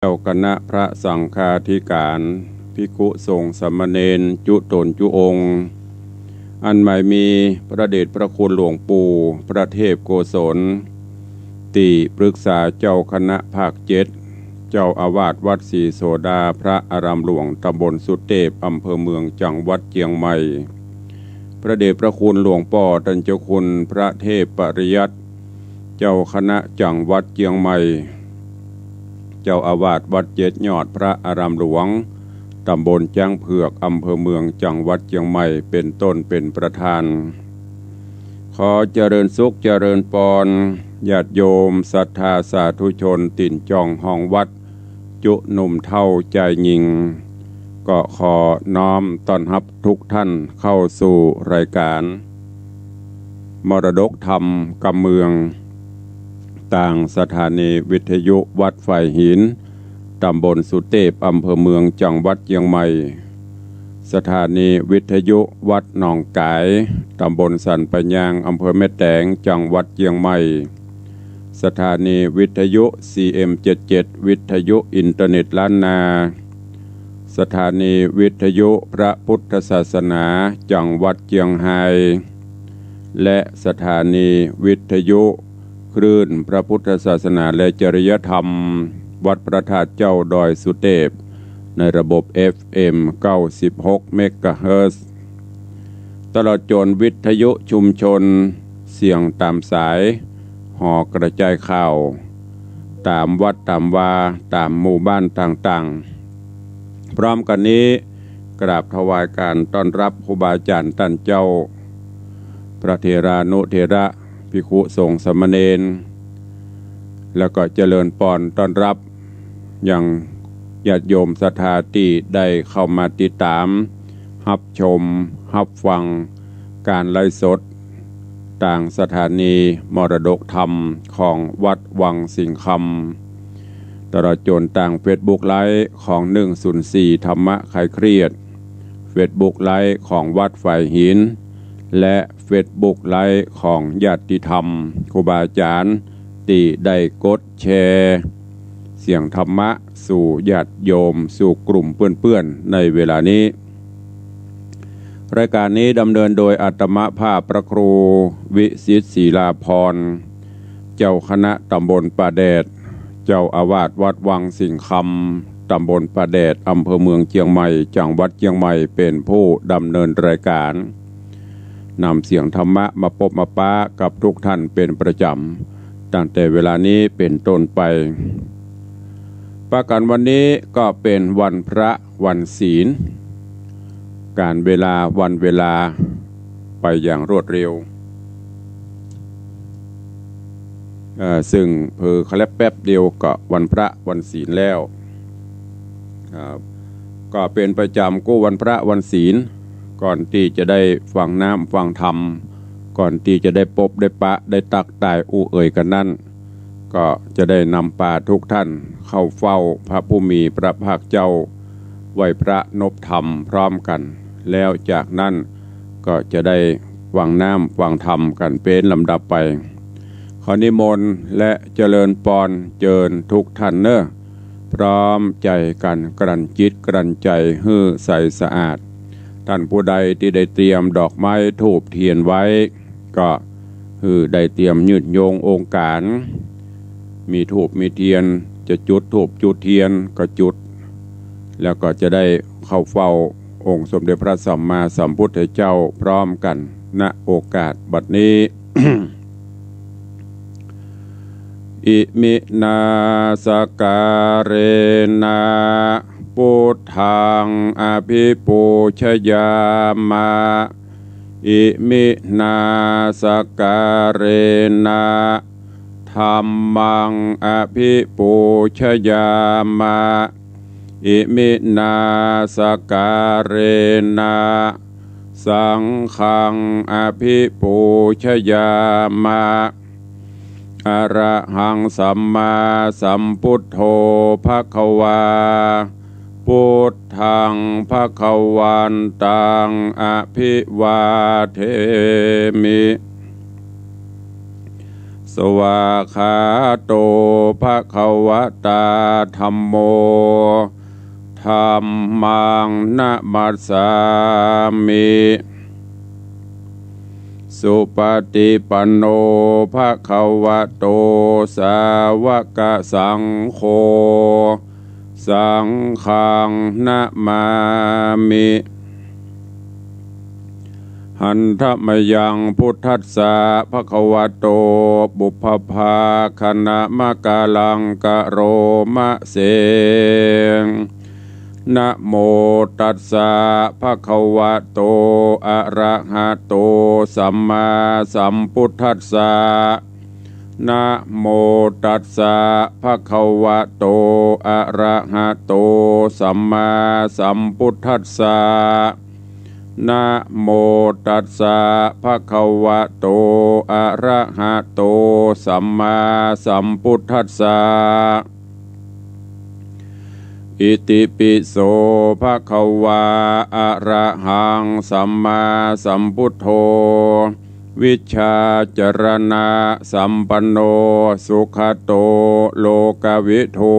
เจ้าคณะพระสังฆาธิการภิกขุสงฆ์สามเณรจุตนจุองค์อันหมายมีพระเดชพระคุณหลวงปู่พระเทพโกศลติปรึกษาเจ้าคณะภาค7เจ้าอาวาสวัดศรีโสดาพระอารามหลวงตำบลสุเทพอำเภอเมืองจังหวัดเชียงใหม่พระเดชพระคุณหลวงพ่อตันเจ้าคุณพระเทพปริยัติเจ้าคณะจังหวัดเชียงใหม่เจ้าอาวาสวัด7ยอดพระอารามหลวงตำบลจ้างเผือกอำเภอเมืองจังหวัดเชียงใหม่เป็นต้นเป็นประธานขอเจริญสุขเจริญปรญาติโยมศรัทธาสาธุชนติ่นจองห้องวัดจุหนุ่มเท่าใจยิงก็ขอน้อมต้อนรับทุกท่านเข้าสู่รายการมรดกธรรมกำเมืองต่างสถานีวิทยุวัดไฟหินตำบลสุเทพอำเภอเมืองจังหวัดเชียงใหม่สถานีวิทยุวัดหนองกายตำบลสันปะยางอำเภอแม่แตงจังหวัดเชียงใหม่สถานีวิทยุ CM77 วิทยุอินเทอร์เน็ตล้านนาสถานีวิทยุพระพุทธศาสนาจังหวัดเชียงไฮ้และสถานีวิทยุคลื่นพระพุทธศาสนาและจริยธรรมวัดพระธาตุเจ้าดอยสุเทพในระบบ FM 96 เมกะเฮิรตซ์ตลอดจนวิทยุชุมชนเสียงตามสายห่อกระจายข่าวตามวัดตามวาตามหมู่บ้านต่างๆพร้อมกันนี้กราบถวายการต้อนรับครูบาอาจารย์ท่านเจ้าพระเถรานุเถระภิกขุสงฆ์สามเณรแล้วก็เจริญปอนต้อนรับอย่างญาติโยมศรัทธาที่ได้เข้ามาติดตามรับชมรับฟังการไลฟ์สดต่างสถานีมรดกธรรมของวัดวังสิงคำตลอดจนต่างเฟซบุ๊กไลฟ์ของ104ธรรมะคลายเครียดเฟซบุ๊กไลฟ์ของวัดฝ่ายหินและเฟซบุ๊กไลฟ์ของญาติธรรมครูบาอาจารย์ที่ได้กดแชร์เสียงธรรมะสู่ญาติโยมสู่กลุ่มเพื่อนๆในเวลานี้รายการนี้ดำเนินโดยอาตมภาพพระครูวิสิตศิลาภรณ์เจ้าคณะตำบลป่าแดดเจ้าอาวาสวัดวังสิงคำตำบลป่าแดดอำเภอเมืองเชียงใหม่จังหวัดเชียงใหม่เป็นผู้ดำเนินรายการนำเสียงธรรมะมาพบมาปะกับทุกท่านเป็นประจำตั้งแต่เวลานี้เป็นต้นไปประการวันนี้ก็เป็นวันพระวันศีลการเวลาวันเวลาไปอย่างรวดเร็วซึ่งเขาเรียกแป๊บเดียวก็วันพระวันศีลแล้วก็เป็นประจำกู้วันพระวันศีลก่อนที่จะได้ฟังน้ำฟังธรรมก่อนที่จะได้พบได้ปะได้ตักตายอู้เอ่ยกันนั่นก็จะได้นำป่าทุกท่านเข้าเฝ้าพระผู้มีพระภาคเจ้าไหว้พระนบธรรมพร้อมกันแล้วจากนั้นก็จะได้ฟังน้ำฟังธรรมกันเป็นลำดับไปขอนิมนต์และเจริญปอนเจิญทุกท่านเนอะพร้อมใจกันกลั่นจิตกลั่นใจให้ใสสะอาดท่านผู้ใดที่ได้เตรียมดอกไม้ธูปเทียนไว้ก็ได้เตรียมยืดโยงองค์การมีธูปมีเทียนจะจุดธูปจุดเทียนก็จุดแล้วก็จะได้เข้าเฝ้าองค์สมเด็จพระสัมมาสัมพุทธเจ้าพร้อมกันณโอกาสบัดนี้ อิมินาสการะนาพุทธังอภิปูชยามะอิมินาสการะนาธัมมังอภิปูชยามะอิมินาสการะนาสังฆังอภิปูชยามะอะระหังสัมมาสัมพุทโธภควาพุทธังภควันตังอภิวาเทมิส วากขาโตภควตาธัมโมธัมมังนะมัสสามิสุปฏิปันโนภควโตสาวกสังโฆสังฆังนะมามิหันธมยังพุทธัสสะภควโตบุพภาคณะมะกาลังกะโรมะเสงนะโมตัสสะภควโตอะระหะโตสัมมาสัมพุทธัสสะนะโมตัสสะภควโตอะระหะโตสัมมาสัมพุทธัสสะนะโมตัสสะภควโตอะระหะโตสัมมาสัมพุทธัสสะอิติปิโสภควาอะระหังสัมมาสัมพุทโธวิชชาจรณะสัมปันโนสุขโตโลกวิทู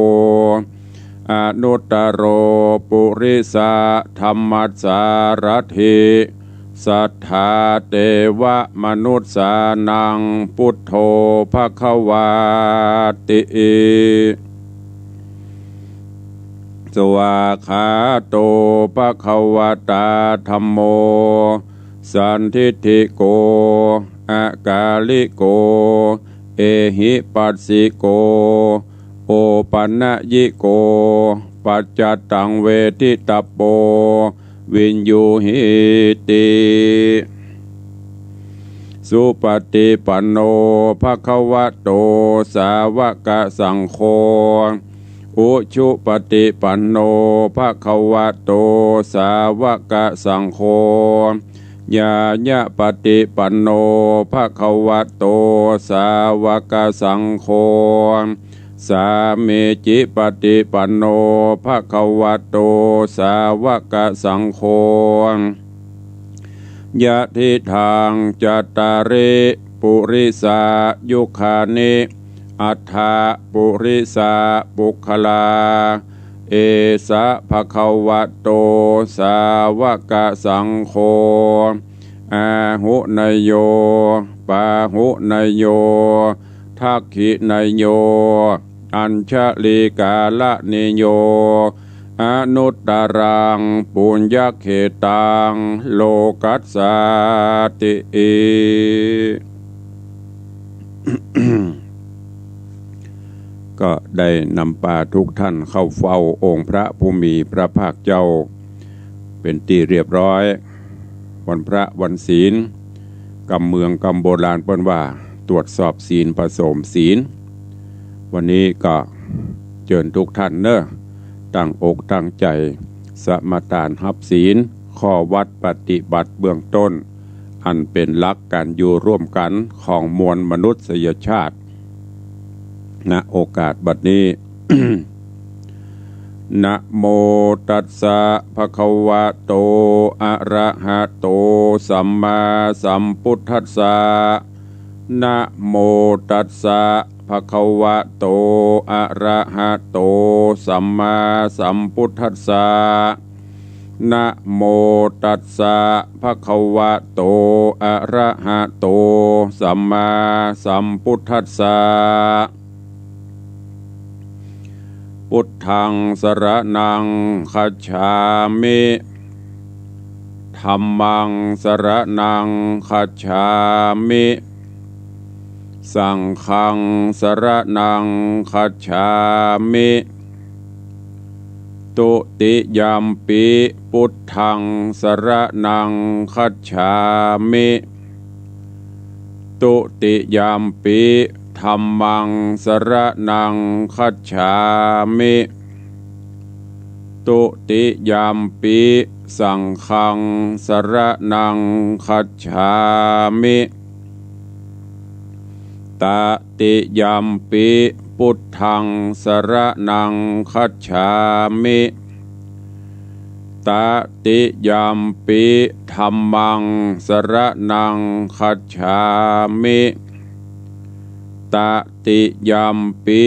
อนุตตโรปุริสะธรรมัสสารถิสัทธาเทวมนุษสานังพุทโธภควาติสวากขาโตภควตาธัมโมสันทิฏฐิโกอากาลิโกเอหิปัสสิโกโอปันญิโกปัจจตังเวทิตโปวินยูหิติสุปฏิปันโนภควโตสาวกสังโฆอุชุปฏิปันโนภควโตสาวกสังโฆญาญะปฏิปันโนภควโตสาวกสังโฆสามีจิปฏิปันโนภควโตสาวกสังโฆยะทิทางจัตตาริปุริสายุคานิอัฏฐปุริสาปุคลาเอสะภควโตสาวกสังโฆอาหุนยโยปาหุนยโยทักขินยโยอัญชลีกาละนิโยอนุตตรังปุญญเขตังโลกัสสาติก็ได้นำป่าทุกท่านเข้าเฝ้าองค์พระผู้มีพระภาคเจ้าเป็นที่เรียบร้อยวันพระวันศีลกำเมืองกำโบราณเปิ้นว่าตรวจสอบศีลผสมศีลวันนี้ก็เชิญทุกท่านเนอะตั้งอกตั้งใจสมาทานรับศีลข้อวัดปฏิบัติเบื้องต้นอันเป็นหลักการอยู่ร่วมกันของมวลมนุษยชาติณโอกาสบัดนี้ นะโมตัสสะภะคะวะโตอะระหะโตสัมมาสัมพุทธัสสะนะโมตัสสะภะคะวะโตอะระหะโตสัมมาสัมพุทธัสสะนะโมตัสสะภะคะวะโตอะระหะโตสัมมาสัมพุทธัสสะพุทธังสรณังคัจฉามิธัมมังสรณังคัจฉามิสังฆังสรณังคัจฉามิตุติยัมปิพุทธังสรณังคัจฉามิตุติยัมปิธัมมังสรณังคัจฉามิตุติยัมปิสังฆังสรณังคัจฉามิตติยัมปิพุทธังสรณังคัจฉามิตติยัมปิธัมมังสรณังคัจฉามิต ตติยัมปิ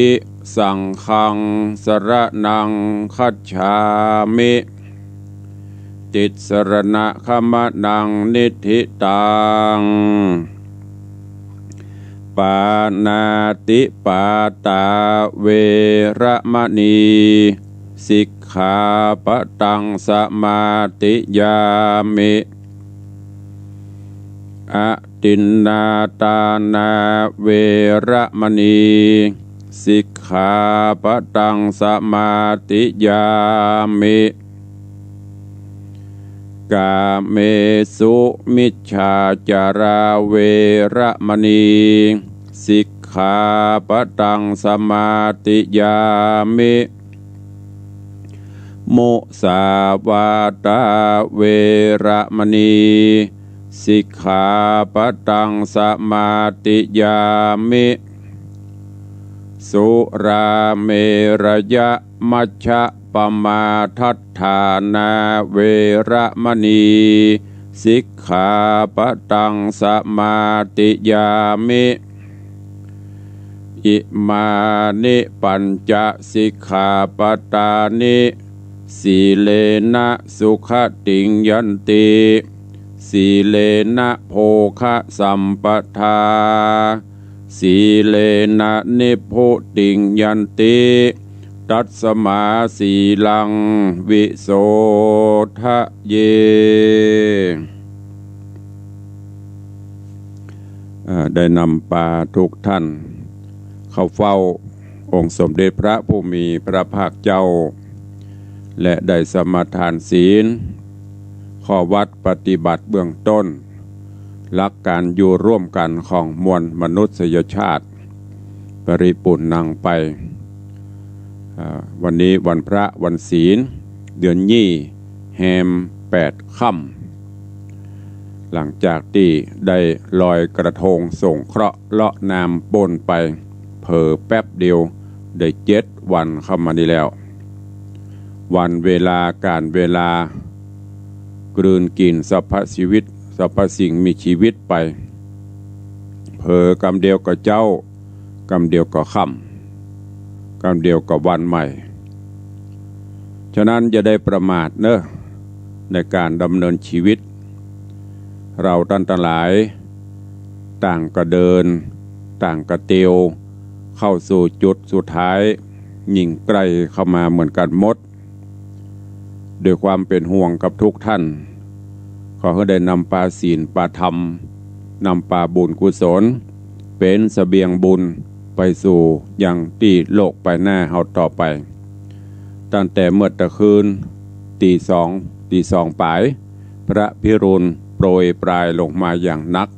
สังฆังสรณังคัจฉามิติสรณะขมนังนิธิตังปานาติปาตาเวระมณีสิกขาปะตังสมาติยามิอะตินนาตานาเวระมณีสิกขาปะตังสมาติยามิกาเมสุมิจฉาจาราเวระมณีสิกขาปะตังสมาติยามิมุสาวาตาเวระมณีสิกขาปะตังสมาติยามิสุราเมรยะมัชฌะปมาทัฏฐานาเวระมณีสิกขาปะตังสมาติยามิอิมานิปัญจสิกขาปตานิสีเลนะสุขติงยันติสีเลนะโภคะสัมปทาสีเลนะนิพพุติงยันติตัสมาสีลังวิโสทะเยได้นำปาทุกท่านเข้าเฝ้าองค์สมเด็จพระผู้มีพระภาคเจ้าและได้สมาทานศีลข้อวัดปฏิบัติเบื้องต้นหลักการอยู่ร่วมกันของมวลมนุษยชาติปริปุณณังไปวันนี้วันพระวันศีลเดือนยี่แฮม8 ค่ำหลังจากที่ได้ลอยกระทงส่งเคราะห์เลาะน้ำปนไปเผลอแป๊บเดียวได้7 วันเข้ามานี้แล้ววันเวลาการเวลากลืนกินสรรพชีวิตสรรพสิ่งมีชีวิตไปเผลอกำเดียวกับเจ้ากำเดียวกับค่ำกำเดียวกับวันใหม่ฉะนั้นจะได้ประมาทเนอะในการดำเนินชีวิตเราท่านทั้งหลายต่างก็เดินต่างก็เตียวเข้าสู่จุดสุดท้ายยิ่งใกล้เข้ามาเหมือนกันหมดด้วยความเป็นห่วงกับทุกท่านขอให้ได้นำปาศีลปาธรรมนำปาบุญกุศลเป็นเสบียงบุญไปสู่ยังที่โลกไปหน้าเฮาต่อไปตั้งแต่เมื่อตะคืนตีสองปลายพระพิรุณโปรยปลายลงมาอย่างนัก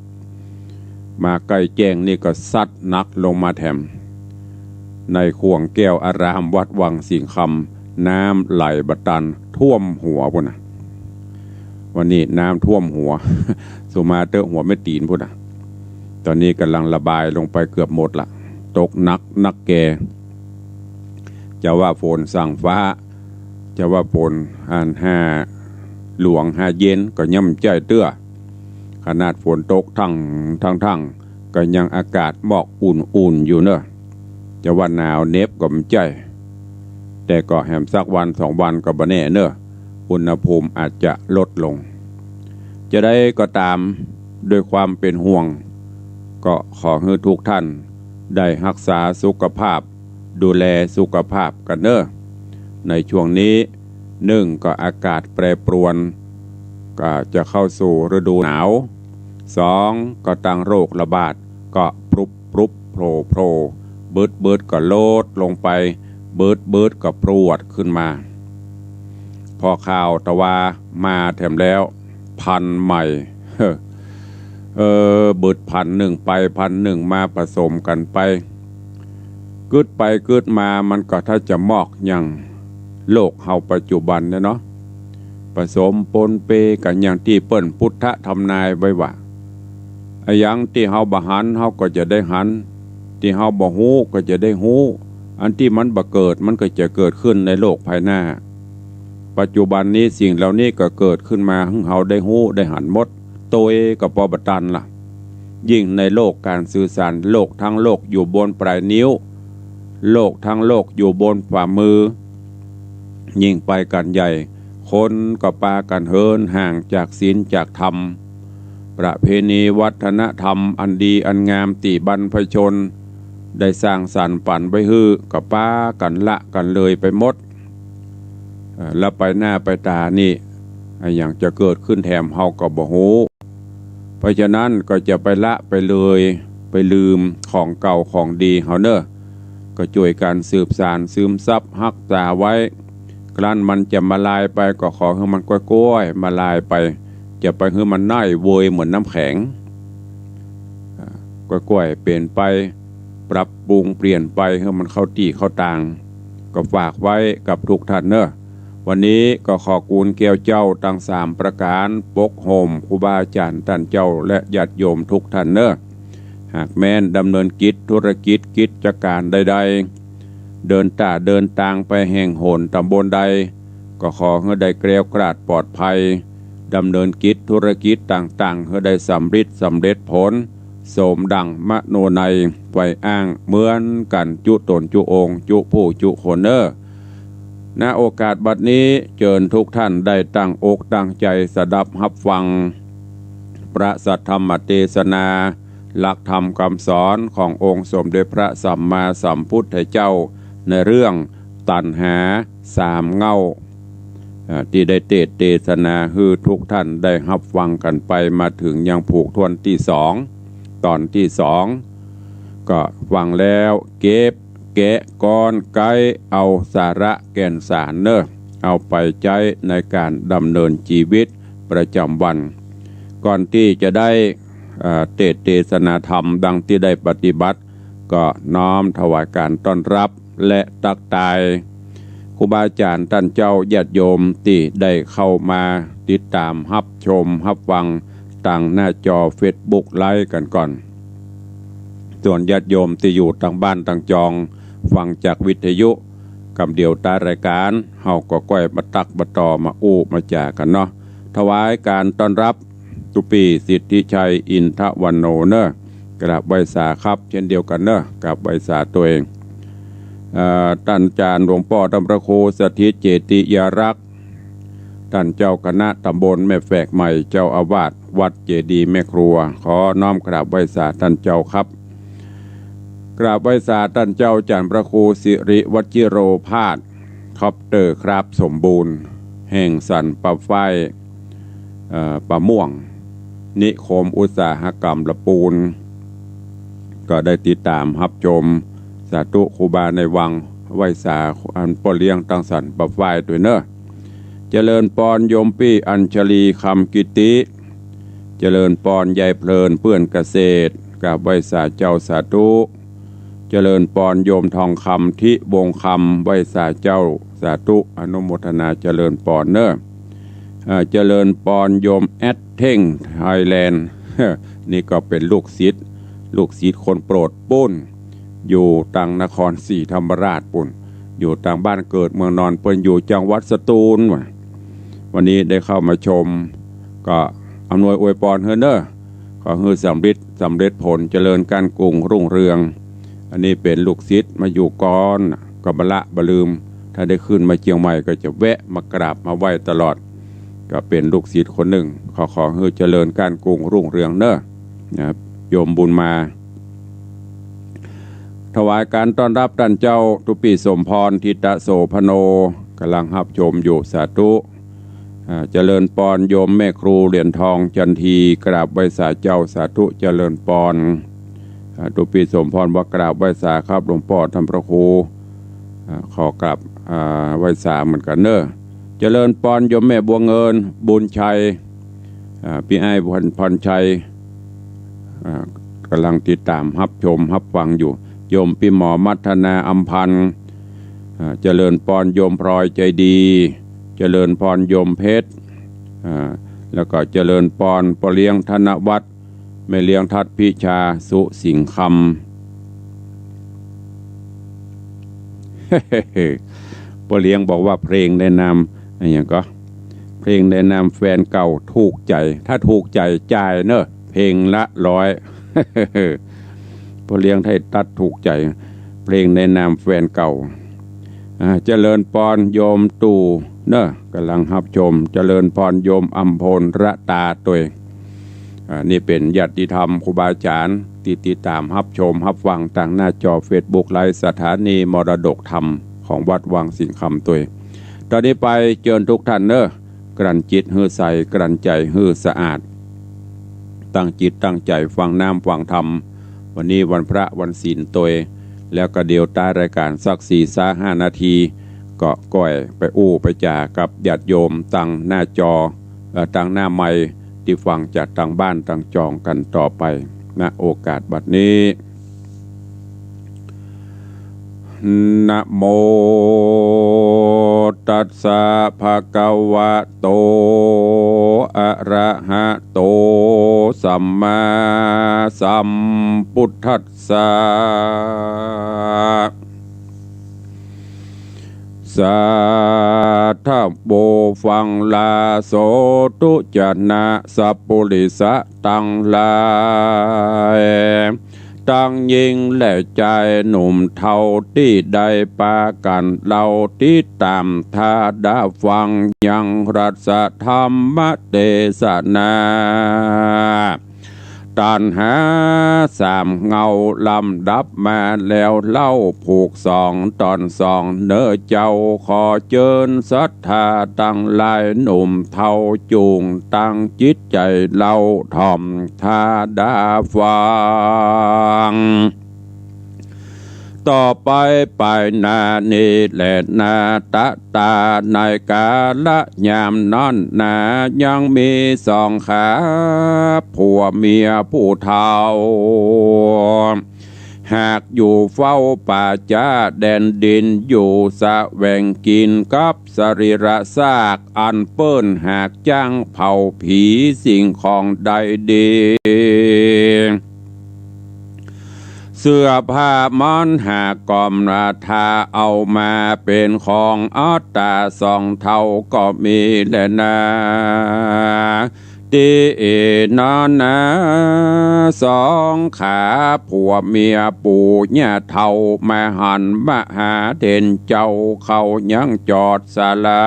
มาใกล้แจ้งนี่ก็ซัดนักลงมาแถมในข่วงแก้วอารามวัดวังสิงคำน้ำไหลบัดตันท่วมหัวพุ่นนะวันนี้น้ำท่วมหัวสุมาเตอหัวไม่ตีนพุ่นนะตอนนี้กำลังระบายลงไปเกือบหมดละตกนักแกจะว่าฝนสั่งฟ้าจะว่าฝนห้าหลวง5 เย็นก็ย่ำใจเตื้อขนาดฝนตกทั้งก็ยังอากาศหมอกอุ่นอยู่เนอะจะว่าหนาวเน็บก็ไม่ใจแต่ก็แหมสักวัน2 วันก็บ่แน่เนอะอุณหภูมิอาจจะลดลงจะได้ก็ตามด้วยความเป็นห่วงก็ขอให้ทุกท่านได้รักษาสุขภาพดูแลสุขภาพกันเนอะในช่วงนี้1ก็อากาศแปรปรวนก็จะเข้าสู่ฤดูหนาว2ก็ตั้งโรคระบาดก็ปรุบโผล่เบิดก็โลดลงไปเบิดก็ปรวดขึ้นมาพอข่าวตะวามาแถมแล้วพันธุ์ใหม่เบิด1,000ไป1,000มาผสมกันไปกึดมามันก็ถ้าจะมอกอย่างโลกเฮาปัจจุบันเนี่ยเนาะผสมปนเปกันอย่างที่เปิ้นพุทธทำนายไว้ว่าไอ้ยังที่เฮาบ่หันเฮาก็จะได้หันที่เฮาบ่ฮู้ก็จะได้ฮู้อันที่มันบ่เกิดมันก็จะเกิดขึ้นในโลกภายหน้าปัจจุบันนี้สิ่งเหล่านี้ก็เกิดขึ้นมาให้เฮาได้ฮู้ได้หันหมดโตเอกับปอบตันล่ะ ยิ่งในโลกการสื่อสารโลกทั้งโลกอยู่บนปลายนิ้วโลกทั้งโลกอยู่บนฝ่ามือยิ่งไปกันใหญ่คนก็ปากันเฮินห่างจากศีลจากธรรมประเพณีวัฒนธรรมอันดีอันงามตีบรรพชนได้สร้างสรรค์ฝันไว้ฮื้อก็ปากันละกันเลยไปหมดแล้วไปหน้าไปตานี่อย่างจะเกิดขึ้นแถมเฮาก็บ่ฮู้เพราะฉะนั้นก็จะไปละไปเลยไปลืมของเก่าของดีเฮาเนอะก็ช่วยกันสืบสานซึมซับรักษาไว้ครั้นมันจะมาลายไปก็ขอให้มันกล้วยๆมาลายไปจะไปให้มันน่ายโวยเหมือนน้ำแข็งกล้วยๆเปลี่ยนไปปรับปรุงเปลี่ยนไปให้มันเข้าที่เข้าทางก็ฝากไว้กับทุกท่านเนอะวันนี้ก็ขอกูลแก้วเจ้าตั้ง3ประการปกโฮมครูบาอาจารย์ท่านเจ้าและญาติโยมทุกท่านเนอะหากแม้นดำเนินกิจธุรกิจกิจการใดๆเดินทางไปแห่งโหนตำบลใดก็ขอให้ได้เกลียวกราดปลอดภัยดำเนินกิจธุรกิจต่างๆให้ได้สำเร็จผลสมดังมโนในไว้อ้างเหมือนกันจุตนจุองค์จุผู้จุคนเนอณโอกาสบัดนี้เชิญทุกท่านได้ตั้งอกตั้งใจสดับรับฟังพระสัทธรรมเทศนาหลักธรรมคำสอนขององค์สมเด็จพระสัมมาสัมพุทธเจ้าในเรื่องตัณหา3เง่าที่ได้เทศนาคือทุกท่านได้รับฟังกันไปมาถึงยังผูกทวนที่2ตอนที่2ก็ฟังแล้วเก็บแกะก้อนไกเอาสาระแก่นสารเนอะเอาไปใช้ในการดำเนินชีวิตประจำวันก่อนที่จะได้เทศนาธรรมดังที่ได้ปฏิบัติก็น้อมถวายการต้อนรับและตักทายครูบาอาจารย์ท่านเจ้าญาติโยมที่ได้เข้ามาติดตามรับชมรับฟังต่างหน้าจอ Facebook ไลฟ์กันก่อนส่วนญาติโยมที่อยู่ต่างบ้านต่างจองฟังจากวิทยุกำเดียวตารายการเฮาก็ก้อยมาตักมาต่อมาอู้มาจากันเนาะถวายการต้อนรับตุปีสิทธิชัยอินทวันโนเนอะกราบไหว้สาครับเช่นเดียวกันเนอะกับไหว้สาตัวเองท่านอาจารย์หลวงพ่อธรรมโคสถิตเจติยารักษ์ท่านเจ้าคณะตำบลแม่แฝกใหม่เจ้าอาวาสวัดเจดีย์แม่ครัวขอน้อมกราบไหว้สาท่านเจ้าครับกราบไหว้สาท่านเจ้าอาจารย์พระครูสิริวชิโรภาสคอปเตอร์ครับสมบูรณ์แห่งสันปะไฟปะม่วงนิคมอุตสาหกรรมละปูนก็ได้ติดตามรับชมสาธุครูบาในวังไหว้สาอันป่อเลี้ยงตั้งสันปะไฟด้วยเนอะเจริญปอนโยมปี้อัญชลีคำกิติเจริญปอนยายเพลินเพื่อนเกษตรกับไหว้สาเจ้าสาธุเจริญปอนโยมทองคำที่วงคำไหว้สาเจ้าสาธุอนุโมทนาเจริญปอนเนอะเจริญปอนโยมแอดเท่งไทยแลนด์ นี่ก็เป็นลูกศิษย์คนโปรดปุ้นอยู่ตังนครศรีธรรมราชปุ่นอยู่ต่างบ้านเกิดเมืองนอนเปิ้นอยู่จังหวัดสตูลวันนี้ได้เข้ามาชมก็อำนวยอวยพรเฮเนอร์ขอให้สำเร็จผลเจริญการกุ้งรุ่งเรืองอันนี้เป็นลูกศิษย์มาอยู่ก่อนก็บละบลืมถ้าได้ขึ้นมาเชียงใหม่ก็จะแวะมากราบมาไหว้ตลอดก็เป็นลูกศิษย์คนหนึ่งขอให้เจริญการกุ้งรุ่งเรืองเนอะนะครับโยมบุญมาถวายการต้อนรับท่านเจ้าตุปีสมพรทิตะโสพโนกำลังรับชมอยู่สาธุเจริญปอนโยมแม่ครูเหรียญทองจันทีกราบไหว้สาเจ้าสาธุเจริญปอนตุปีสมพรว่ากราบไหว้สาครับหลวงพ่อธรรมพระครูขอกราบไหว้สาเหมือนกันเนอะเจริญปอนโยมแม่บัวเงินบุญชัยพี่ไอ้พรชัยกำลังติดตามรับชมรับฟังอยู่โยมพี่หมอมัทนาอัมพันธ์เจริญปอนโยมพลอยใจดีเจริญพรโยมเพชรแล้วก็เจริญปอนปเลี้ยงธนวัฒน์แม่เลี้ยงทัดพิชาสุสิงคำ ปเลี้ยงบอกว่าเพลงแนะนำอะไรอย่างก็เพลงแนะนำแฟนเก่าถูกใจถ้าถูกใจจ่ายเนอะเพลงละ100 พอเลี้ยงไทยตัดถูกใจเพลงในนามแฟนเก่าเจริญพรโยมตู่เนอะกำลังรับชมเจริญพรโยมอัมพลระตาตัวนี่เป็นญาติธรรมครูบาอาจารย์ติดตามรับชมรับฟังทางหน้าจอ Facebook ไลฟ์สถานีมรดกธรรมของวัดวังสิงห์คำตัวตอนนี้ไปเชิญทุกท่านเนอะกลั่นจิตฮือใสกลั่นใจฮือสะอาดตั้งจิตตั้งใจฟังน้ำฟังธรรมวันนี้วันพระวันศีลตัวแล้วก็เดียวใต้รายการสัก4-5 นาทีก็ก้อยไปอู้ไปจ่ากับญาติโยมตั้งหน้าจอตั้งหน้าไมค์ที่ฟังจากทางบ้านทางจองกันต่อไปณโอกาสบัดนี้นะโมตัสสะภะคะวะโตอะระหะโตสัมมาสัมพุทธัสสะสาธุโบฟังลาโสตุจนะสัพพุริสะตังลายตั้งยิงและใจหนุ่มเท่าที่ได้ปากันเราที่ตามทาดาฟังยังรัสธรรมเทศนาตัณหา3เงาลำดับมาแล้วเล่าผูก2 ตอน 2เนื้อเจ้าขอเจิญศรัทธาตั้งหลายหนุ่มเท่าจูงตั้งจิตใจเล่าถ่อมทาดาฟังต่อไปไปนานีและนาตะตาในกาละยามนั่นนายังมี2 ขาผัวเมียผู้เฒ่าหากอยู่เฝ้าป่าจ้าแดนดินอยู่สะแหวงกินกับสรีระซากอันเปิ้นหากจ้างเผาผีสิ่งของใดดีเสื้อผ้ามอนหากอมราคาเอามาเป็นของอัตตา2 เท่าก็มีแลนะตีนอนนะ2 ขาผัวเมียปู่ย่าเท่ามาหันมาหาเด่นเจ้าเขายังจอดศาลา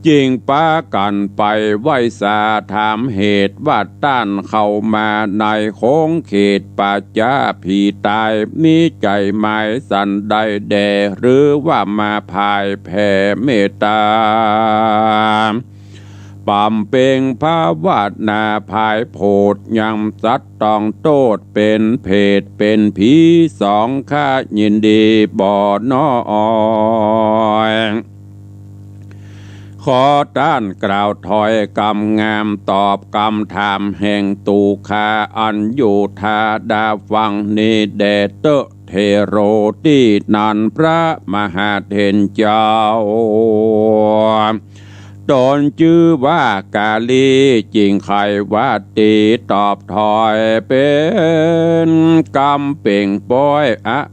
จิงปากันไปไหว้สาถามเหตุว่าต้านเข้ามาในโค้งเขตป่าจ้าผีตายมีใจหมายสันใดแดหรือว่ามาพายแผ่เมตตาป่ำเปงภาวาสนาภายโพดยังสัตต้องโตดเป็นเพศเป็นผี2 ข้ายินดีบ่น้อยขอต้านกล่าวถอยกำงามตอบคำถามแห่งตูคาอันอยู่ทาดาฟังนิเดเตเทโรที่นันพระมหาเถรเจ้าตนชื่อว่ากาลีจริงใครว่าตีตอบถอยเป็นกำเป่งป้อย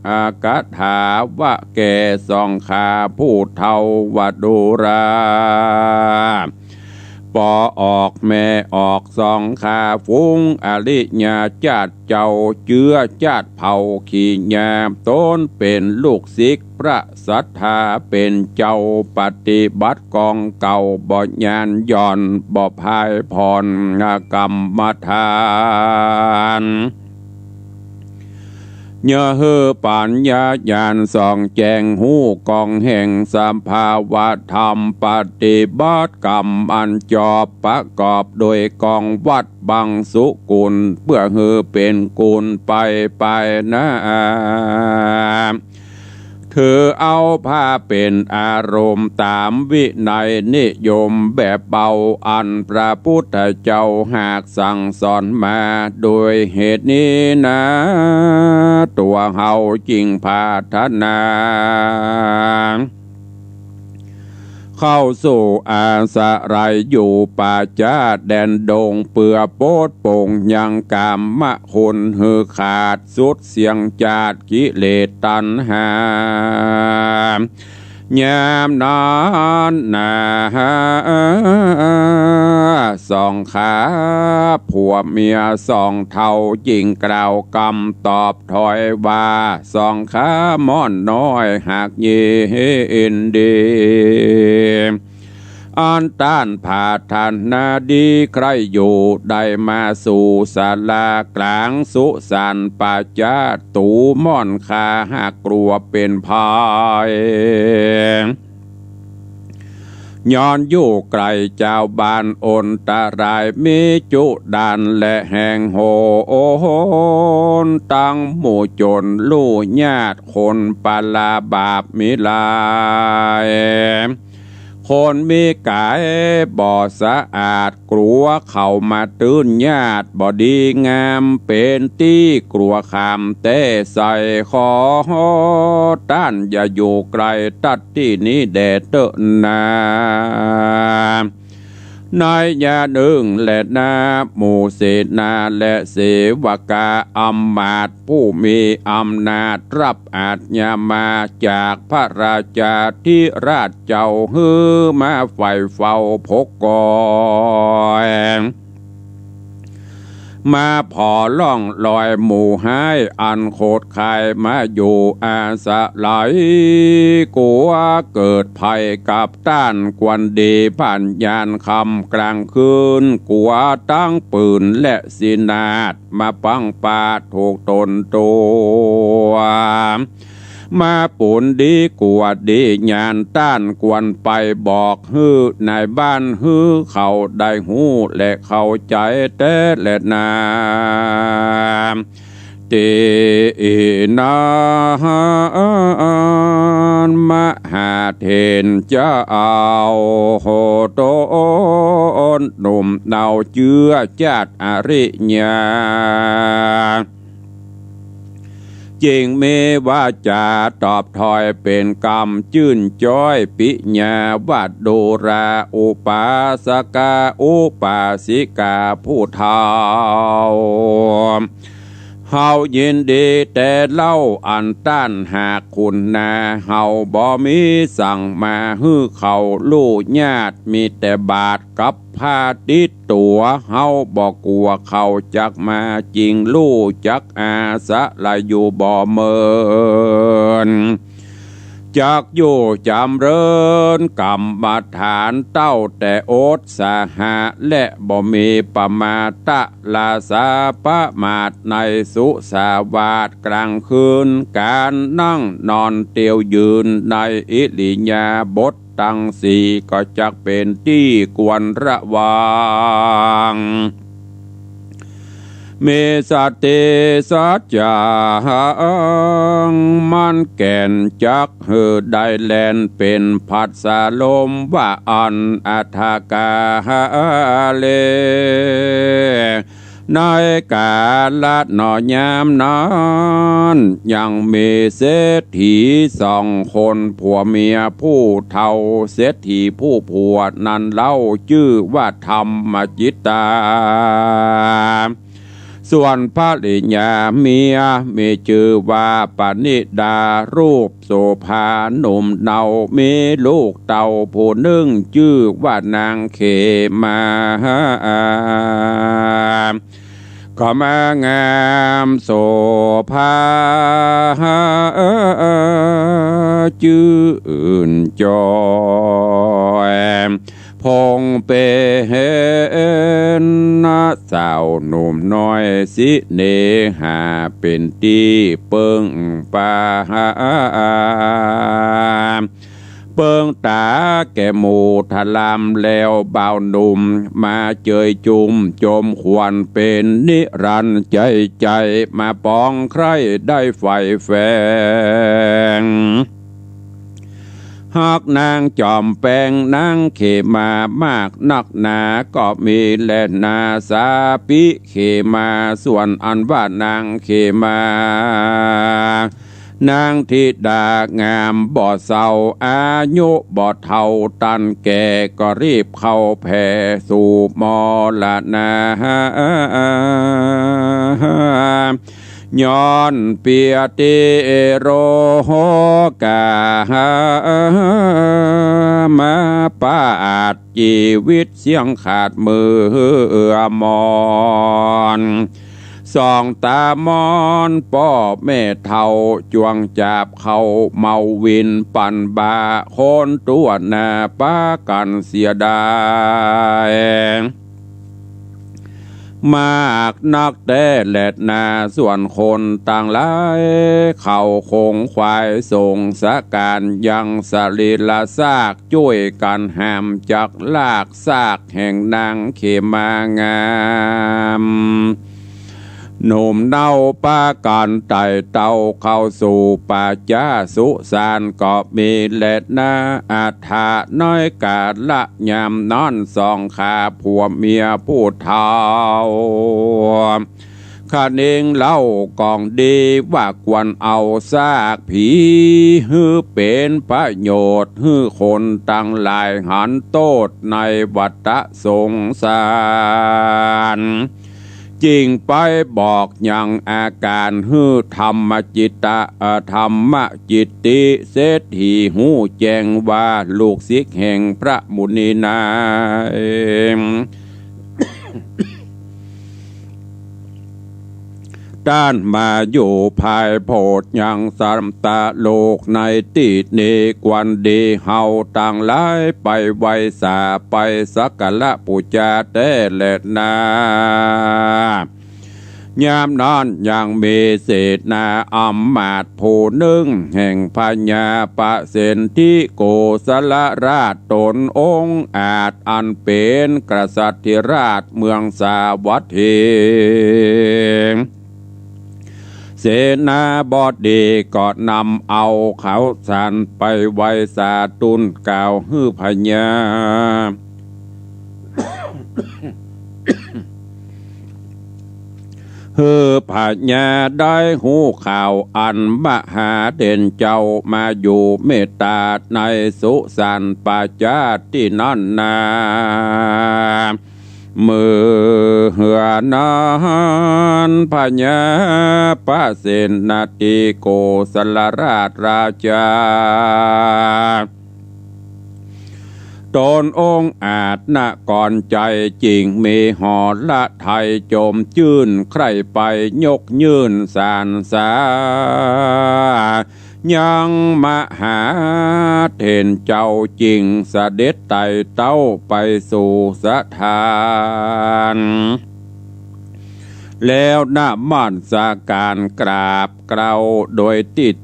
อากาถาว่าแก่2 ขาผู้เท่าวัดุราปอออกแม่ออก2 ขาฟุ้งอริญาจาดเจ้าเจือจาดเผาขี้ยามต้นเป็นลูกศิษย์พระสัทธาเป็นเจ้าปฏิบัติกองเก่าบ่ยานย่อนบ่พายพรกรรมฐานเนื้อเฮือปัญญาญาณส่องแจงหูกองแห่งสัมภาวะธรรมปฏิบัติกรรมอันจอบประกอบโดยกองวัดบังสุกุลเพื่อเฮือเป็นกุลไปนะเธอเอาผ้าเป็นอารมณ์ตามวินัยนิยมแบบเบาอันพระพุทธเจ้าหากสั่งสอนมาโดยเหตุนี้นะตัวเฮาจริงพัฒนาเข้าสู่อาสาไรอยู่ป่าจ้าแดนดงเปื่อโปดโป่งยังกามมะคนหือขาดสุดเสียงจาดกิเลสตัณหา ยามนอนนาสองขาผัวเมียสองเท่ายิงกล่าวกำตอบถอยว่าสองขาม่อนน้อยหากเย็นดีอันต้านผ่าทันนาดีใครอยู่ได้มาสู่ศาลากลางสุสานป่าจาตูม่อนคาหากกลัวเป็นภายย้อนอยู่ไกลเจ้าบ้านอนตรายมีจุดานและแห่งโหนตั้งหมู่จนลู่ญาติคนปาลาบาปมิลายคนมีกายบ่สะอาดกลัวเข้ามาตื้นญาติบ่ดีงามเป็นที่กลัวคำเต้ใส่ขอต้านอย่าอยู่ไกลตัดที่นี้แดดเตอะนานายยาดึงและนาหมู่เสนาและเสวกาอำมาตย์ผู้มีอำนาจรับอาจญามาจากพระราชาธิราชเจ้าฮือมาไฟเฝ้าพกกอยมาพอล่องลอยหมู่ให้อันโคดคายมาอยู่อาสะไหลกลัวเกิดภัยกับต้านกวนดีผ่านยานคำกลางคืนกลัวตั้งปืนและสินาดมาปังปาถูกตนตัวมาปูนดีกวดดีญาณต้านกวนไปบอกฮื้อนายบ้านฮื้อเขาได้หูและเข้าใจแต่และนาเตนาามหาเทนจะเอาโหโตนหนุ่มเนาเจือจัดอริญาจริงเมว่าจะตอบถอยเป็นกรรมจื่นจ้อยปิญาวัดโดราอุปาสกาอุปาสิกาผู้เฒ่าเฮายินดีแต่เล่าอันต้านหากคุณนาเฮาบ่มีสั่งมาฮื้อเขาลู่ญาติมีแต่บาทกับผ้าติดตัวเฮาบ่กลัวเขาจักมาจริงลู่จักอาสะละอยู่บ่เมินจักอยู่จำเริญกรรมฐานเต้าแต่โอตสาหะและบ่มีประมาตะลาสาประมาทในสุสาวาสกลางคืนการนั่งนอนเตียวยืนในอิริยาบถตั้งสี่ก็จักเป็นที่ควรระวังเมสติสัจจามันแก่นจักเฮอได้แลนเป็นพัดสาลมว่าอันอัฐกาเลในกาลหนอยามนั้นยังมีเศรษฐีสองคนผัวเมียผู้เฒ่าเศรษฐีผู้ผัวนั้นเล่าชื่อว่าธรรมจิตตาส่วนภริยาเมียมีชื่อว่าปณิดารูปโสภาหนุ่มเนามีลูกเต่าผู้หนึ่งชื่อว่านางเขมาก็มางามโสภาจื่นจอยพงเป็นนาสาวหนุ่มน้อยสิเนหาเป็นตีเปิงปาเปิงตาแก่หมูทะลำแล้วเบาหนุ่มมาเจยจุมจมขวัญเป็นนิรันดร์ใจมาปองใครได้ไฟแฝงหากนางจอมแปงนางเขมามากนักหนาก็มีแลนาสาปิเขมาส่วนอันว่านางเขมานางธิดางามบ่อเศร้าอายุบ่อเท่าตันแก่ก็รีบเข้าแผ่สู่มรณะ ย้อนเปียติโรโหกามาปาดชีวิตเสียงขาดมือมอนสองตามอนป้อแม่เท่าจวงจับเขาเมาวินปั่นบาโคนตัวหน้าป้ากันเสียดายมากนักแต่แหลดนาส่วนคนต่างหลายเขาคงควายส่งสะการยังสรีละซากช่วยกันหามจากลากซากแห่งนางเขมางามหนุ่มเน่าป้ากันไต่เต้าเข้าสู่ป่าจ้าสุสานก็มีแหลดนาอาถาน้อยกาดละยามนอนสองขาผัวเมียผู้เฒ่าข้าเองเล่ากองดีว่ากวนเอาซากผีฮือเป็นประโยชน์ฮือคนตั้งหลายหันโตดในวัฏสงสารจริงไปบอกอย่างอาการฮือธรรมจิตตะธรรมจิตติเศรษฐีหูแจ้งว่าลูกศิษย์แห่งพระมุนีนาด้านมาอยู่ภายโพดยังสัมตะโลกในติดเนกวันดีเฮาต่างหลายไปไวสาไปสักกะละปูจาแต่แลดนายามนอนยังมีเศษนาอำมาตย์ผู้หนึ่งแห่งพญาปะเสนที่โกศลราชตนองค์อาจอันเป็นกษัตริย์ราชเมืองสาวัตถีเสนาบดีก็นำเอาเขาสันไปไว้สาตุนกล่าวฮือพญาฮือพญาได้หูข่าวอันมหาเด่นเจ้ามาอยู่เมตตาในสุสานป่าจาที่นั่นนามือเหือนานพญาปะเสนนาติโกศลราชราชาตนองค์อาจณก่อนใจจริงมีหอละไทยโจมจื่นใครไปยกยื่นสานสายังมหาเทนเจ้าจริงเสด็จไต่เต้าไปสู่สถานแล้วหน้ามั่นสาการกราบเกลาโดยติด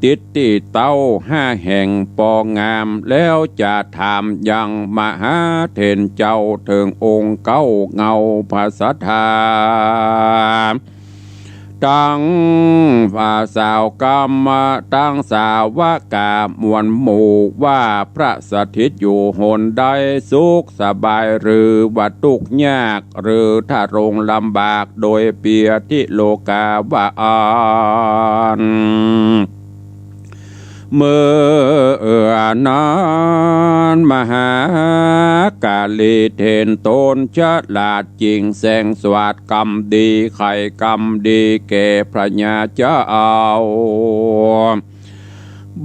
เต้าห้าแห่งปองงามแล้วจะถามยังมหาเทนเจ้าถึงองค์เก้าเงาภาษาธาตั้งฝ่าสาวกรรมตั้งสาวกามวลหมู่ว่าพระสถิตอยู่หนใดสุขสบายหรือว่าทุกข์ยากหรือถ้ารงลำบากโดยเปียทิโลกาวาอันเมื่อนั้นมหากาลีเทนตนฉลาดจริงแสงสวัสดกรรมดีไข่กรรมดีแก่พระญาเจ้า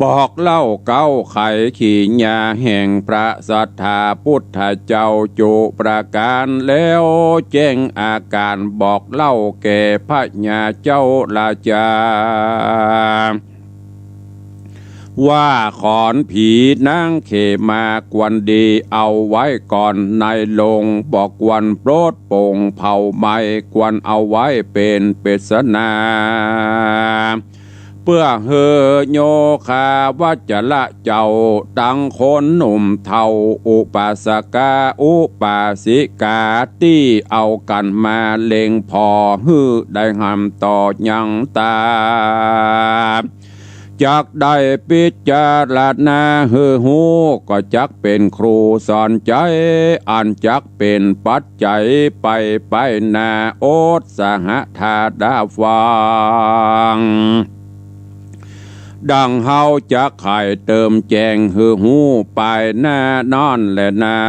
บอกเล่าเก้าไขขี่ญาแห่งพระสัทธาพุทธเจ้าจุประการแล้วแจ้งอาการบอกเล่าแก่พระญาเจ้าราชาว่าขอนผีนางเขมากวนดีเอาไว้ก่อนในลงบอกกวนโปรดโป่งเผาไม้กวนเอาไว้เป็นปริศนาเพื่อเฮโยคาวัจละเจ้าตั้งคนหนุ่มเทาอุปาสกาอุปาสิกาที่เอากันมาเล็งพอฮือได้หำต่อยังตาจักได้พิจารณาฮือหูก็จักเป็นครูสอนใจอันจักเป็นปัจจัยไปนาโอตสหธาดาฟังดังเฮาจะไข่เติมแจงฮือหูไปหน้านอนและนา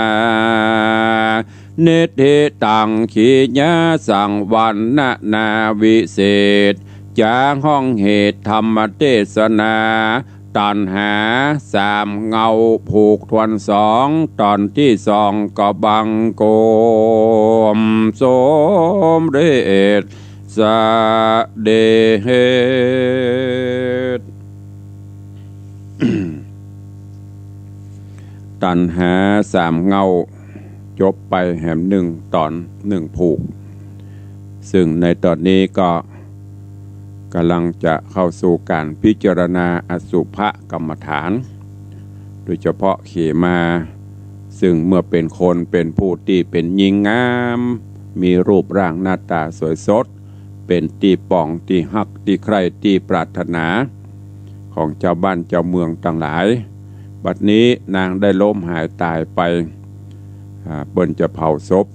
นิธิตังขีญาสังวันนาวิเศษ จาห้องเหตุธรรมเทศนาตัณหาสามเงาผูกทวนสองตอนที่สองก็บังโกมสมเดชสะเดเหตุ ตัณหาสามเงาจบไปแหมหนึ่งตอนหนึ่งผูกซึ่งในตอนนี้ก็กำลังจะเข้าสู่การพิจารณาอสุภกรรมฐานโดยเฉพาะเขมาซึ่งเมื่อเป็นคนเป็นผู้ที่เป็นหญิงงามมีรูปร่างหน้าตาสวยสดเป็นที่ป่องที่ฮักที่ใครที่ปรารถนาของเจ้าบ้านเจ้าเมืองต่างหลายบัดนี้นางได้ล้มหายตายไปเปิ้นจะเผาศพ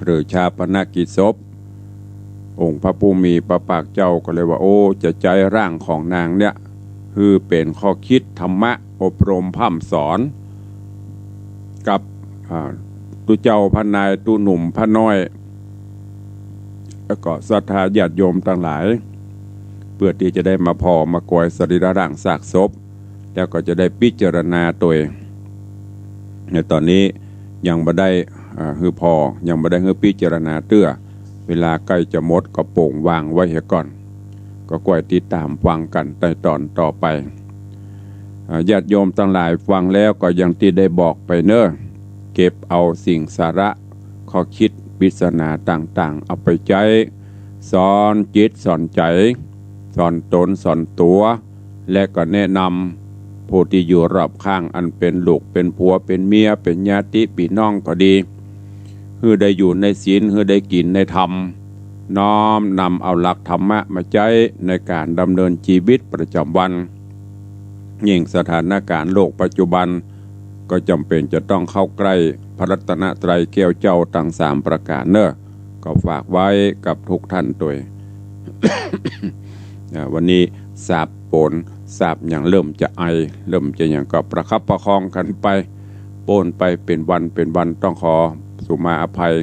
หรือชาปนกิจศพองค์พระผู้มีพระภาคเจ้าก็เลยว่าโอ้จะใจร่างของนางเนี่ยคือเป็นข้อคิดธรรมะอบรมพร่ำสอนกับตุเจ้าพระนายตุหนุ่มพระน้อยแล้วก็ศรัทธาญาติโยมต่างหลายเพื่อที่จะได้มาพอมากอยสรีระร่างซากศพแล้วก็จะได้พิจารณาตัวเองในตอนนี้ยังไม่ได้คือพอยังไม่ได้คือพิจารณาเตื้อเวลาใกล้จะหมดก็โป่งวางไว้เสียก่อนก็กวยติดตามฟังกันในตอนต่อไปญาติโยมทั้งหลายฟังแล้วก็ยังที่ได้บอกไปเนอะเก็บเอาสิ่งสาระข้อคิดปริศนาต่างๆเอาไปใจสอนจิตสอนใจสอนตนสอนตัวและก็แนะนำผู้ที่อยู่รอบข้างอันเป็นลูกเป็นผัวเป็นเมียเป็นญาติพี่น้องก็ดีคือได้อยู่ในศีลคือได้กินในธรรมน้อมนำเอาหลักธรรมะมาใช้ในการดำเนินชีวิตประจำวันยิ่งสถานการณ์โลกปัจจุบันก็จำเป็นจะต้องเข้าใกล้พระรัตนตรัยแก้วเจ้าทั้งสามประการเนอะก็ฝากไว้กับทุกท่านตัว วันนี้สาบปนสาบอย่างเริ่มจะไอเริ่มจะอย่างก็ประคับประคองกันไปโปนไปเป็นวันต้องขอสุมาอภัย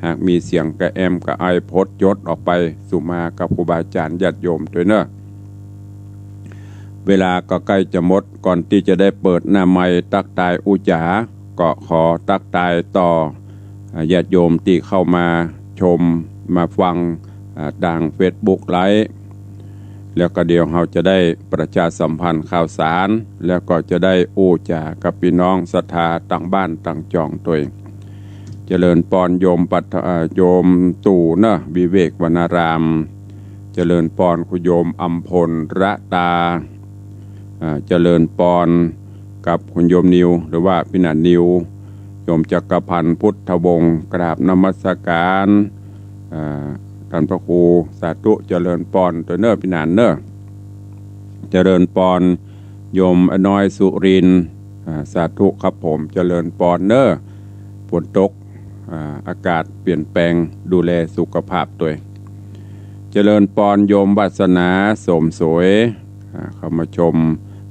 หากมีเสียงกระแอมกระไอพดยศออกไปสุมากับครูบาอาจารย์ญาติโยมด้วยเนอะเวลาก็ใกล้จะหมดก่อนที่จะได้เปิดหน้าไมค์ตักตายอุจาก็ขอตักตายต่อญาติโยมที่เข้ามาชมมาฟังดัง Facebook ไลฟ์แล้วก็เดี๋ยวเราจะได้ประชาสัมพันธ์ข่าวสารแล้วก็จะได้อู้จากับพี่น้องศรัทธาต่างบ้านต่างจองตัวเองเจริญปอนโยมโยมตู่นะวิเวกวนารามเจริญปอนคุณโยมอัมพลระตาเจริญปอนกับคุณโยมนิวหรือว่าพี่นันนิวโยมจักรพันธ์พุทธวงศ์กราบนมัสการท่านพระครูสาธุเจริญปอนตัวเนอพี่นันเนอเจริญปอนโยมน้อยสุรินสาธุครับผมเจริญปอนเนอฝนตกอากาศเปลี่ยนแปลงดูแลสุขภาพตัวเจริญปอนโยมวาสนาสมสวยเข้ามาชม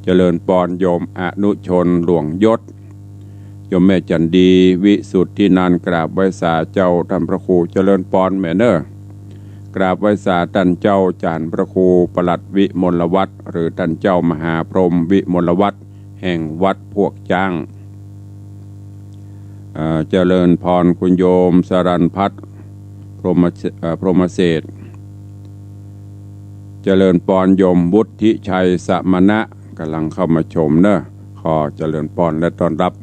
เจริญปอนโยมอนุชนหลวงยศโยมแม่จันดีวิสุทธินันท์กราบไหว้สาเจ้าท่านพระครูเจริญปอนแม่เนอกราบไหว้สาท่านเจ้าจานพระครูปลัดวิมลวัฒน์หรือท่านเจ้ามหาพรหมวิมลวัฒน์แห่งวัดพวกจ้างเจริญพรคุณโยมสรัญพัฒน์พรหมเศรษฐ์เจริญปอนโยมวุฒิชัยสมณะกำลังเข้ามาชมเนอะขอเจริญปอนและต้อนรับ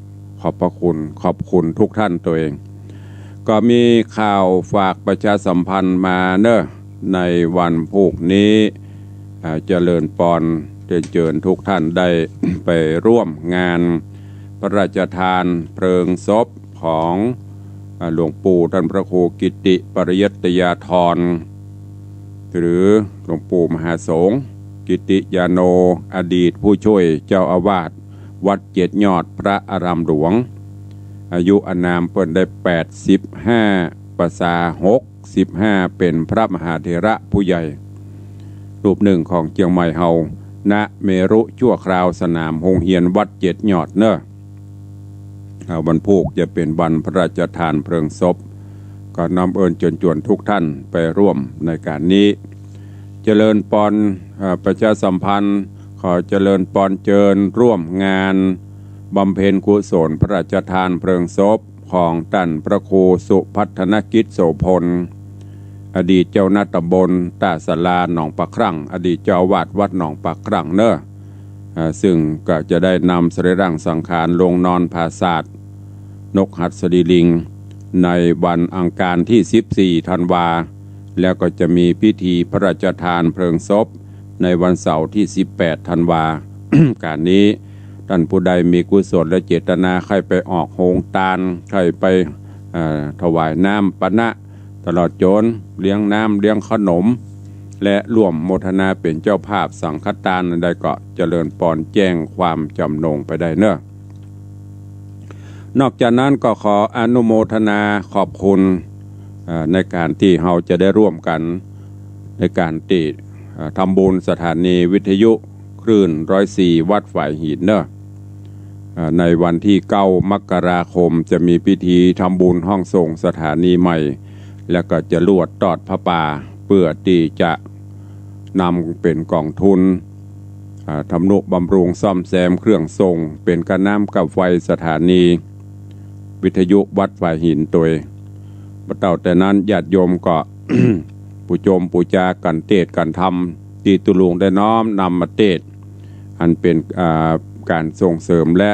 ขอบพระคุณขอบคุณทุกท่านตัวเองก็มีข่าวฝากประชาสัมพันธ์มาเนอะในวันพุธนี้เจริญปอนเชิญทุกท่านได้ ไปร่วมงานพระราชทานเพลิงศพของหลวงปู่ท่านพระครูกิติปริยัตยาธรหรือหลวงปู่มหาสงฆ์กิติยาโนอดีตผู้ช่วยเจ้าอาวาสวัดเจ็ดยอดพระอารามหลวงอายุอานามเพิ่นได้85ประสา65เป็นพระมหาเถระผู้ใหญ่รูปหนึ่งของเจียงใหม่เฮาณเมรุชั่วคราวสนามโรงเรียนวัดเจ็ดยอดเนอะวันพุธจะเป็นวันพระราชทานเพลิงศพก็นำเอิญจวนทุกท่านไปร่วมในการนี้ เจริญปอนประชาสัมพันธ์ขอเจริญปอนเจิญร่วมงานบำเพ็ญกุศลพระราชทานเพลิงศพของท่านพระครูสุพัฒนกิจโสพลอดีตเจ้าหน้าตำบลตาสลาหนองปะครั่งอดีตเจ้าอาวาสวัดหนองปะครั่งเนอะซึ่งก็จะได้นำสรีร่างสังขารลงนอนผาศาสตร์นกหัสดีลิงในวันอังคารที่14ธันวาแล้วก็จะมีพิธีพระราชทานเพลิงศพในวันเสาร์ที่18ธันวา การนี้ท่านผู้ใดมีกุศลและเจตนาใครไปออกโหงทานใครไปถวายน้ำปนะตลอดจนเลี้ยงน้ำเลี้ยงขนมและร่วมโมทนาเป็นเจ้าภาพสังฆทานใดก็เจริญปอนแจ้งความจำนงไปได้เนอะนอกจากนั้นก็ขออนุโมทนาขอบคุณในการที่เราจะได้ร่วมกันในการติทำบุญสถานีวิทยุคลื่น104วัดฝ่ายหินเนอะในวันที่9 มกราคมจะมีพิธีทำบุญห้องส่งสถานีใหม่แล้วก็จะลวดตอดพระป่าเพื่อที่จะนำเป็นกองทุนทำนุบำรุงซ่อมแซมเครื่องส่งเป็นกระน้ำกับไฟสถานีวิทยุวัดฝ่ายหินตัวเต่าแต่นั้นญาติโยมก็ ผู้ชมผู้จากันเทศกันทำตีตุลุงได้น้อมนำมาเทศอันเป็นการส่งเสริมและ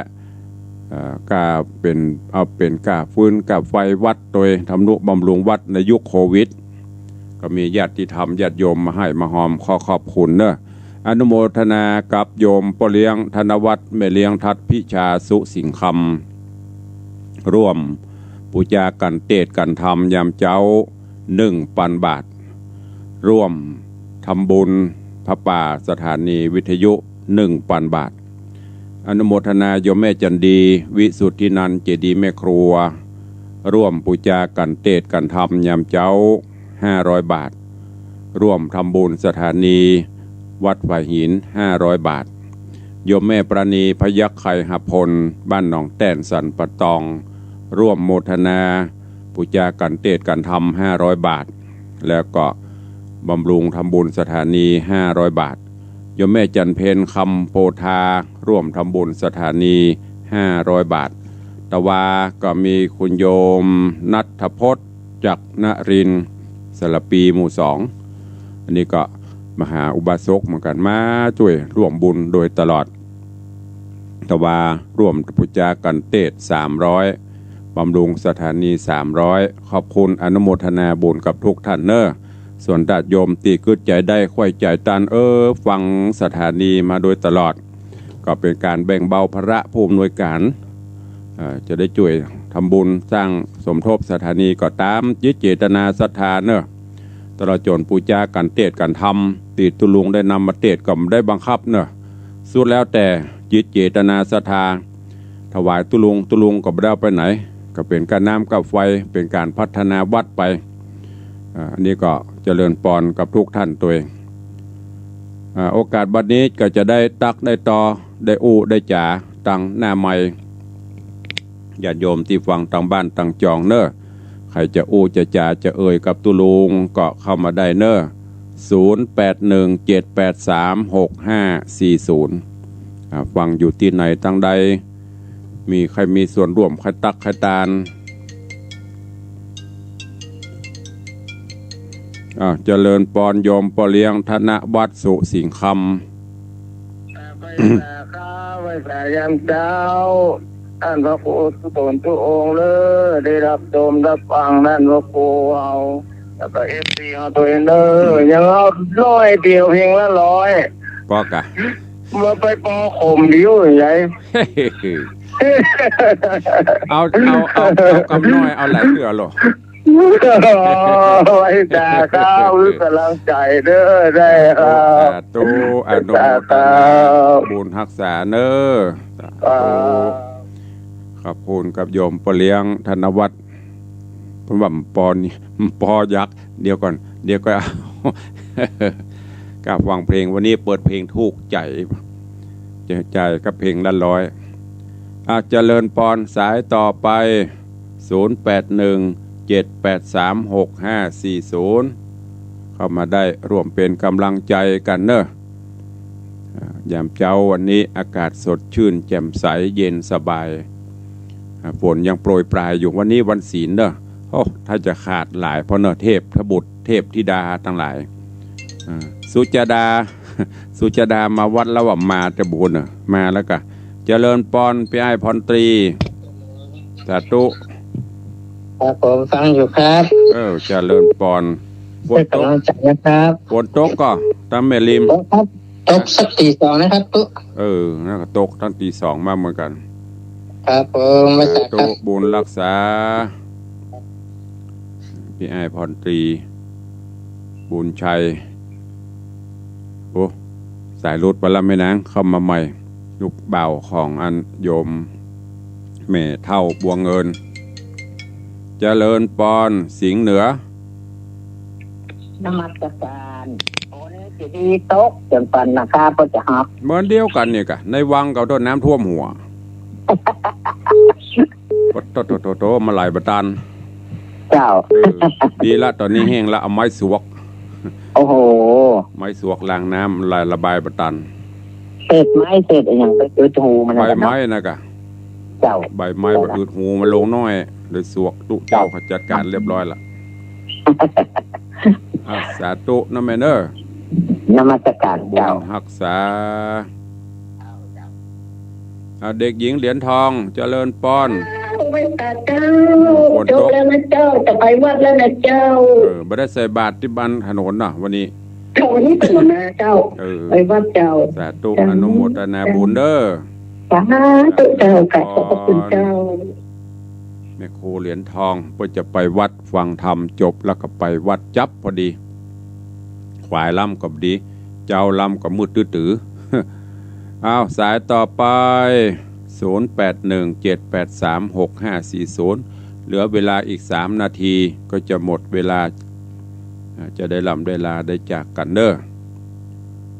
กาเป็นกาฟื้นกาไฟวัดโดยทำนุบำรุงวัดในยุคโควิดก็มีญาติธรรมญาติโยมมาให้มาหอมขอบคุณเนอะอนุโมทนากับโยมพ่อเลี้ยงธนวัฒน์แม่เลี้ยงทัดพิชาสุสิงคำร่วมปูจากันเทศกันธรรมยามเจ้า1,000 บาทร่วมทำบุญพระป่าสถานีวิทยุ 1,000 บาทอนุโมทนาโยมแม่จันดีวิสุทธินันท์เจดีย์แม่ครัวร่วมปูจากันเทศกันธรรมยามเจ้า500 บาทร่วมทำบุญสถานีวัดฝ่ายหิน500 บาทโยมแม่ประณีพยัคฆ์ไข่หพลบ้านหนองแต้นสันปะตองร่วมโมทนาปูจากันเทศกันธรรม500 บาทแล้วก็บำรุงทำบุญสถานี500 บาทโยมแม่จันเพนคำโพธาร่วมทำบุญสถานี500 บาทตะวาก็มีคุณโยมนัทพจน์จักรนรินทร์สระปีหมู่2อันนี้ก็มหาอุบาสกเหมือนกันมาช่วยร่วมบุญโดยตลอดตะวาร่วมปูจากันเทศ300บำรุงสถานี300ขอบคุณอนุโมทนาบุญกับทุกท่านเนอะส่วนญาติโยมตีกึดใจได้ค่อยใจตันฟังสถานีมาโดยตลอดก็เป็นการแบ่งเบาภาระผู้อำนวยการจะได้ช่วยทำบุญสร้างสมทบสถานีก็ตามยึดเจตนาศรัทธาเนอะตลอดจนปูจากันเทศกันทำติดตุลุงได้นำมาเทศก็ได้บังคับเนอะสุดแล้วแต่ยึดเจตนาศรัทธาถวายตุลุงก็ไม่ได้ไปไหนก็เป็นการน้ำกับไฟเป็นการพัฒนาวัดไปอันนี้ก็เจริญปอนกับทุกท่านตัวเองโอกาสบัดนี้ก็จะได้ตักได้ต่อได้อู้ได้จ่าตังหน้าใหม่ญาติโยมที่ฟังตังบ้านตังจองเนอะใครจะอู้จะจ่าจะเอ่ยกับตุลุงก็เข้ามาได้เนอะ0817836540ฟังอยู่ที่ไหนตั้งใดมีใครมีส่วนร่วมใครตักใครตาลเจริญปอนโยมปอเลี้ยงธนวัฒน์สุสิงคำไปแต่ข้าไปแต่ยามเช้าท่านพระครูตนทุกองค์เลยได้รับชมรับฟังท่านพระครูเอาแล้วก็FCเอาตัวเองยังเอา100 เดียวเพียงละ100ปอกะมาไปปอข่มดิ้วใหญ่เอากำน้อยเอาหลายเถื่อหรอไว้แต่ข้าวกำลังใจเด้อได้ครับตูอนุโมทนาบุญรักษาเนอขอบคุณกับโยมปอเลี้ยงธนวัฒน์ผมว่าปอนี่ปอยักษ์เดี๋ยวก็กับฟังเพลงวันนี้เปิดเพลงถูกใจกับเพลงละ100เจริญปอนสายต่อไป081 7836540ข เข้ามาได้ร่วมเป็นกำลังใจกันเนอะยามเช้าวันนี้อากาศสดชื่นแจ่มใสเย็นสบายฝนยังโปรยปลายอยู่วันนี้วันศีลเนอะโอ้ถ้าจะขาดหลายเพราะเนอะเทพพระบุตรเทพธิดาทั้งหลายสุจดา สุจดามาวัดแล้วว่ามาจะบุญมาแล้วก็เจริญปอนพี่ไอ้พรตรีสาธุครับผมฟังอยู่ครับเจริญปอนฝนตกนะครับฝนตกก็ตามแม่ริมตกสักตีสองนะครับตุ๊นั่นก็ตกตั้งตีสองมาเหมือนกันครับผมมาจากตุ๊บุญรักษาพี่ไอ้พรตรีบุญชัยโอ้สายรุดไปแล้วไม่นางเข้ามาใหม่ลูกเบาของอันโยมแม่เท่าบวงเงินเจริญปอนสิงห์เหนือนมัสการฝนจะดีตกจนปันนะครับก็จะหักเหมือนเดียวกันเนี่ยกะในวังเขาต้นน้ำท่วมหัวโตมาหลายบตันเจ้าดีละตอนนี้แห้งละเอาไม้สวกโอ้โหไม้สวกล้างน้ำลายระบายบตันเศษไม้เศษอย่างไปจุดหูมันใบไม้นะกะเจ้าใบไม้บดหูมันลงน้อยโดยสวกตุเจ้าเขาจัดการเรียบร้อยละสาธุน้ำแม่เนอร์นมัสการเจ้ารักษาเด็กหญิงเหรียญทองเจริญปอนไม่ตัดเจ้าจบแล้วนะเจ้าจะไปวัดแล้วนะเจ้าไม่ได้ใส่บาตรที่บ้านถนนน่ะวันนี้วันนี้เป็นนะเจ้าไปวัดเจ้าสาธุอนุโมทนาบุญเด้อสาธุเจ้าขอบคุณเจ้าแม่ครูเหรียญทองเพื่อจะไปวัดฟังธรรมจบแล้วก็ไปวัดจับพอดีขวายล่ำกับดีเจ้าล่ำกับมืดตื้อเอาสายต่อไป0817836540เหลือเวลาอีก3นาทีก็จะหมดเวลาจะได้ล่ำได้ลาได้จากกันเด้อ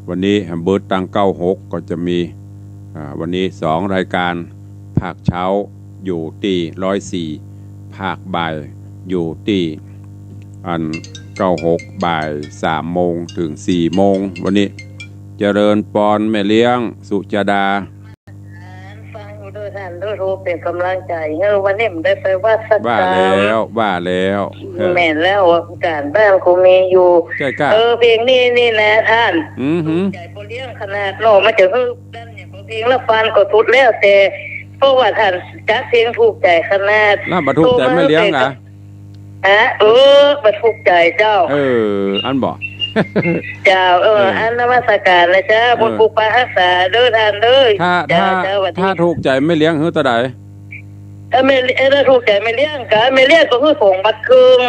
วันนี้แฮมเบอร์ตัง96ก็จะมีวันนี้2รายการภาคเช้าอยู่ที่104ภาคบ่ายอยู่ที่อัน96บ่าย3 โมงถึง4 โมงวันนี้เจริญปอนแม่เลี้ยงสุจดาฟังด้วยท่านด้วยรู้เป็นกำลังใจวันนี้มันได้ไปวัดสักว่าแล้วแม่แล้วการบ้านคงมีอยู่เพลงนี่แหละท่านใจโบเลี้ยงขนาดโลมาจะคือด้านอย่างเพลงละฟันก็ทุดแล้วแต่เพราะว่าท่านจัดเพลงถูกใจขนาดแล้วมาถูกใจไม่เลี้ยงอ่ะมาถูกใจเจ้าอันบอกเจ้าอันนมัสการนะจ้าบุญปุปารักษาเด้อท่านเด้อถ้าถูกใจไม่เลี้ยงหื้อตะใดถ้าถูกใจไม่เลี้ยงกันไม่เลี้ยงก็คือส่งบัตรคืน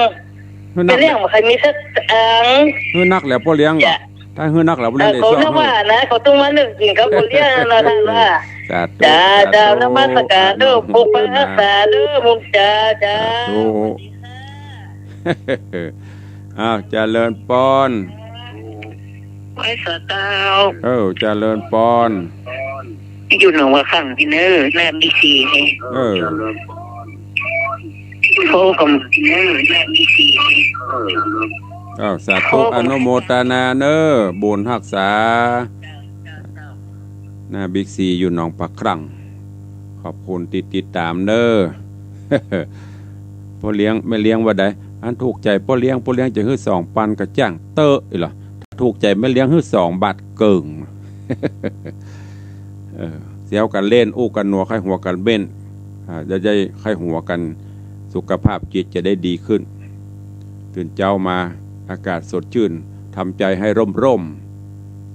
ไม่เลี้ยงใครมีสักหื้อนักแล้วพ่อเลี้ยงถ้าหื้อนักแล้วพ่อเลี้ยงเขาต้องว่านะเขาต้องมาหนึ่งจริงกับพ่อเลี้ยงนะท่านว่าจ้านมัสการเด้อปุปารักษาเด้อมุขจ้าเจริญปอนไม่สตาวเจริญปอนอยู่หนองว่าขังพี่เนอร์แม่มีสีนี่โทรกับพี่เนอร์แม่มีสีสาธุอนุโมทนาเนอบุญรักษาหน้าบิ๊กซีอยู่หนองปะครั่งขอบคุณติดตามเนอพ่อเลี้ยงไม่เลี้ยงว่าใดอันถูกใจพ่อเลี้ยงจะฮื้อ2 ปันกระจ้างเตอะอีหรอถูกใจไม่เลี้ยงฮื้อ2 บาทเกิ่งเสียวกันเล่นอู้กันนัวไข้หัวกันเบ้นจะได้ไข้หัวกันสุขภาพจิตจะได้ดีขึ้นตื่นเจ้ามาอากาศสดชื่นทำใจให้ร่ม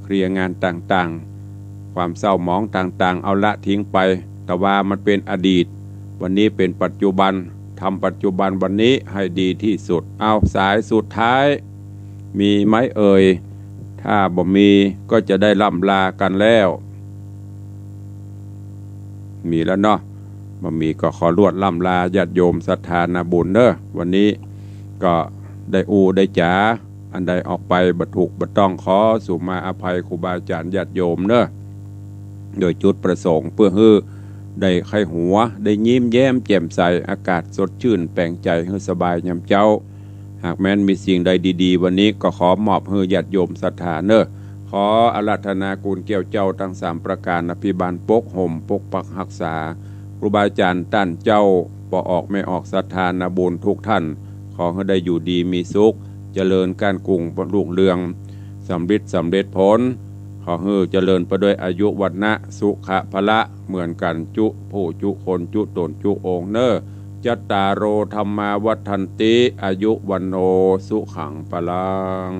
เคลียร์งานต่างๆความเศร้าหมองต่างๆเอาละทิ้งไปแต่ว่ามันเป็นอดีตวันนี้เป็นปัจจุบันทำปัจจุบันวันนี้ให้ดีที่สุดเอาสายสุดท้ายมีไหมเอ่ยถ้าบ่มีก็จะได้ล่ำลากันแล้วมีแล้วเนาะบ่มีก็ขอรวดล่ำลาญาติโยมศรัทธานาบุญเด้อวันนี้ก็ได้ได้จ๋าอันใดออกไปบ่ถูกบ่ต้องขอสุมาอภัยครูบาอาจารย์ญาติโยมเด้อโดยจุดประสงค์เพื่อให้ได้ไข้หัวได้ยิ้มแย้มแจ่มใสอากาศสดชื่นแปลงใจให้สบายยามเจ้า หากแม้นมีสิ่งใดดีๆวันนี้ก็ขอมอบให้ญาติโยมศรัทธาเนอะขออาราธนากุลเกี่ยวเจ้าทั้ง3ประการอภิบาลปกห่มปกปักรักษาครูบาอาจารย์ต้านเจ้าปออกไม่ออกศรัทธานาบุญทุกท่านขอให้ได้อยู่ดีมีสุขเจริญการกรุงรุ่งเรืองสำเร็จผลขอให้เจริญไปด้วยอายุวัฒนะสุขะพละเหมือนกันจุผู้จุคนจุตนจุองค์เนอจัตตารโอธรรมาวัฏันติอายุวันโนสุขังพลัง